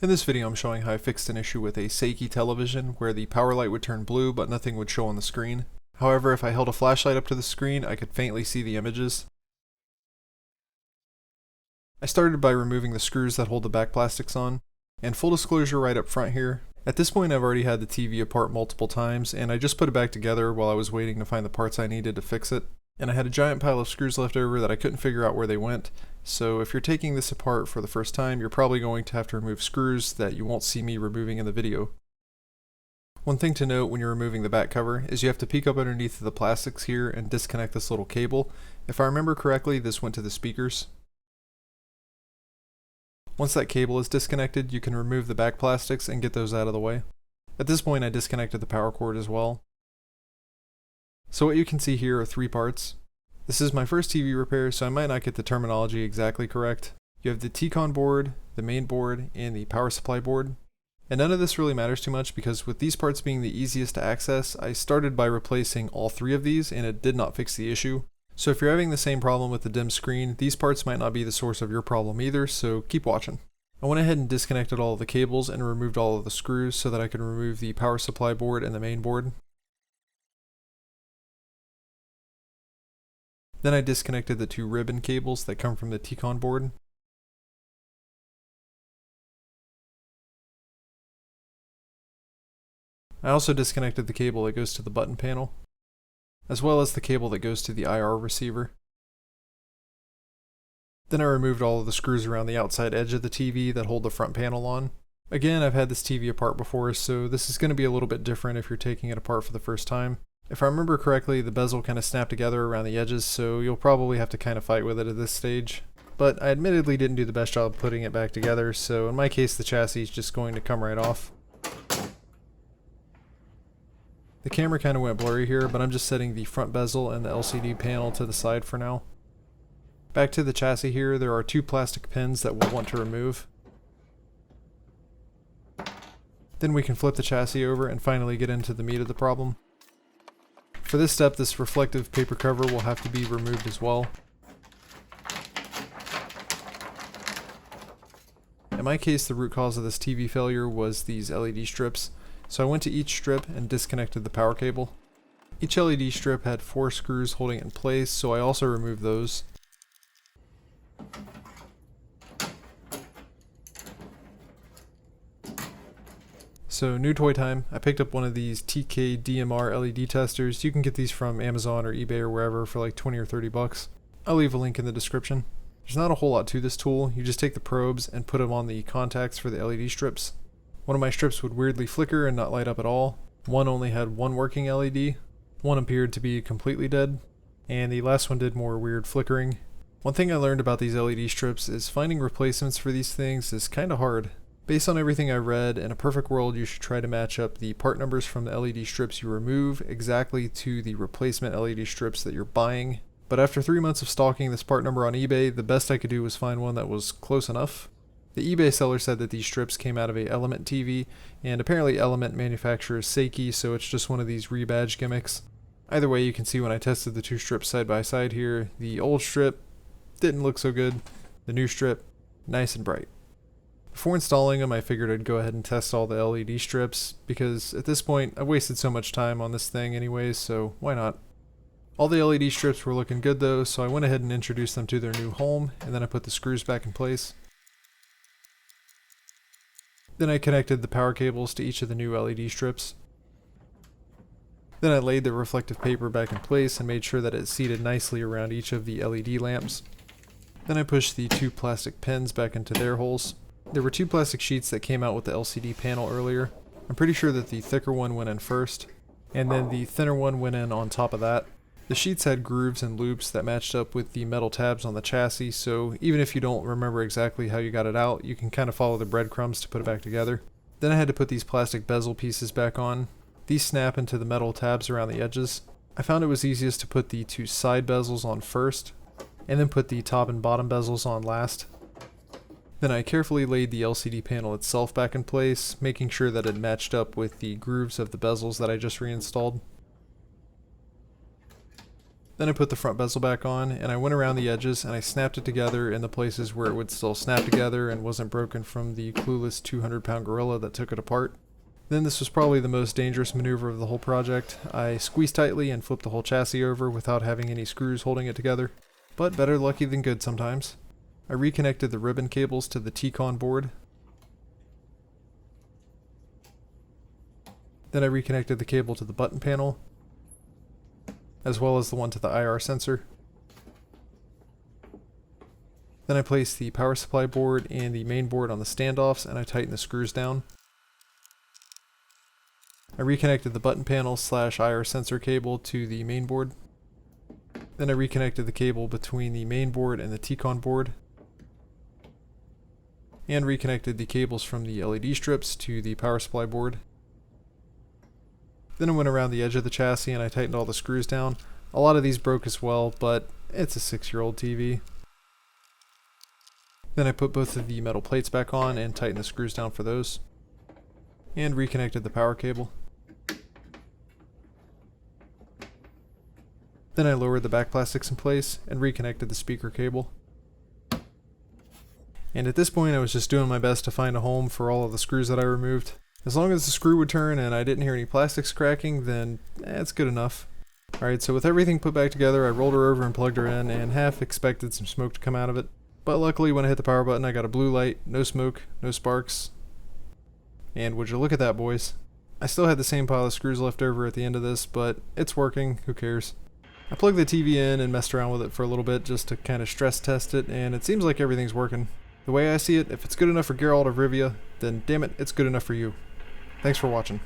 In this video I'm showing how I fixed an issue with a Seiki television where the power light would turn blue but nothing would show on the screen. However, if I held a flashlight up to the screen, I could faintly see the images. I started by removing the screws that hold the back plastics on, and full disclosure right up front here, at this point I've already had the TV apart multiple times and I just put it back together while I was waiting to find the parts I needed to fix it. And I had a giant pile of screws left over that I couldn't figure out where they went, so if you're taking this apart for the first time, you're probably going to have to remove screws that you won't see me removing in the video. One thing to note when you're removing the back cover is you have to peek up underneath the plastics here and disconnect this little cable. If I remember correctly, this went to the speakers. Once that cable is disconnected, you can remove the back plastics and get those out of the way. At this point I disconnected the power cord as well. So what you can see here are three parts. This is my first TV repair, so I might not get the terminology exactly correct. You have the T-con board, the main board, and the power supply board. And none of this really matters too much because with these parts being the easiest to access, I started by replacing all three of these and it did not fix the issue. So if you're having the same problem with the dim screen, these parts might not be the source of your problem either, so keep watching. I went ahead and disconnected all of the cables and removed all of the screws so that I could remove the power supply board and the main board. Then I disconnected the two ribbon cables that come from the T-con board. I also disconnected the cable that goes to the button panel, as well as the cable that goes to the IR receiver. Then I removed all of the screws around the outside edge of the TV that hold the front panel on. Again, I've had this TV apart before, so this is going to be a little bit different if you're taking it apart for the first time. If I remember correctly, the bezel kind of snapped together around the edges, so you'll probably have to kind of fight with it at this stage. But I admittedly didn't do the best job putting it back together, so in my case the chassis is just going to come right off. The camera kind of went blurry here, but I'm just setting the front bezel and the LCD panel to the side for now. Back to the chassis here, there are two plastic pins that we'll want to remove. Then we can flip the chassis over and finally get into the meat of the problem. For this step, this reflective paper cover will have to be removed as well. In my case, the root cause of this TV failure was these LED strips, so I went to each strip and disconnected the power cable. Each LED strip had 4 screws holding it in place, so I also removed those. So new toy time, I picked up one of these TK DMR LED testers. You can get these from Amazon or eBay or wherever for like 20 or 30 bucks. I'll leave a link in the description. There's not a whole lot to this tool. You just take the probes and put them on the contacts for the LED strips. One of my strips would weirdly flicker and not light up at all. One only had one working LED. One appeared to be completely dead. And the last one did more weird flickering. One thing I learned about these LED strips is finding replacements for these things is kinda hard. Based on everything I read, in a perfect world you should try to match up the part numbers from the LED strips you remove exactly to the replacement LED strips that you're buying. But after 3 months of stalking this part number on eBay, the best I could do was find one that was close enough. The eBay seller said that these strips came out of a Element TV, and apparently Element manufactures Seiki, so it's just one of these rebadge gimmicks. Either way, you can see when I tested the two strips side by side here, the old strip didn't look so good, the new strip, nice and bright. Before installing them, I figured I'd go ahead and test all the LED strips, because at this point, I've wasted so much time on this thing anyways, so why not? All the LED strips were looking good though, so I went ahead and introduced them to their new home, and then I put the screws back in place. Then I connected the power cables to each of the new LED strips. Then I laid the reflective paper back in place and made sure that it seated nicely around each of the LED lamps. Then I pushed the two plastic pins back into their holes. There were two plastic sheets that came out with the LCD panel earlier. I'm pretty sure that the thicker one went in first, and then the thinner one went in on top of that. The sheets had grooves and loops that matched up with the metal tabs on the chassis, so even if you don't remember exactly how you got it out, you can kind of follow the breadcrumbs to put it back together. Then I had to put these plastic bezel pieces back on. These snap into the metal tabs around the edges. I found it was easiest to put the two side bezels on first, and then put the top and bottom bezels on last. Then I carefully laid the LCD panel itself back in place, making sure that it matched up with the grooves of the bezels that I just reinstalled. Then I put the front bezel back on, and I went around the edges and I snapped it together in the places where it would still snap together and wasn't broken from the clueless 200-pound gorilla that took it apart. Then this was probably the most dangerous maneuver of the whole project. I squeezed tightly and flipped the whole chassis over without having any screws holding it together. But better lucky than good sometimes. I reconnected the ribbon cables to the T-con board. Then I reconnected the cable to the button panel, as well as the one to the IR sensor. Then I placed the power supply board and the main board on the standoffs, and I tightened the screws down. I reconnected the button panel / IR sensor cable to the main board. Then I reconnected the cable between the main board and the T-con board, and reconnected the cables from the LED strips to the power supply board. Then I went around the edge of the chassis and I tightened all the screws down. A lot of these broke as well, but it's a 6-year-old TV. Then I put both of the metal plates back on and tightened the screws down for those, and reconnected the power cable. Then I lowered the back plastics in place and reconnected the speaker cable. And at this point I was just doing my best to find a home for all of the screws that I removed. As long as the screw would turn and I didn't hear any plastics cracking, then it's good enough. Alright, so with everything put back together, I rolled her over and plugged her in, and half expected some smoke to come out of it. But luckily when I hit the power button I got a blue light, no smoke, no sparks. And would you look at that, boys. I still had the same pile of screws left over at the end of this, but it's working, who cares. I plugged the TV in and messed around with it for a little bit just to kind of stress test it, and it seems like everything's working. The way I see it, if it's good enough for Geralt of Rivia, then damn it, it's good enough for you. Thanks for watching.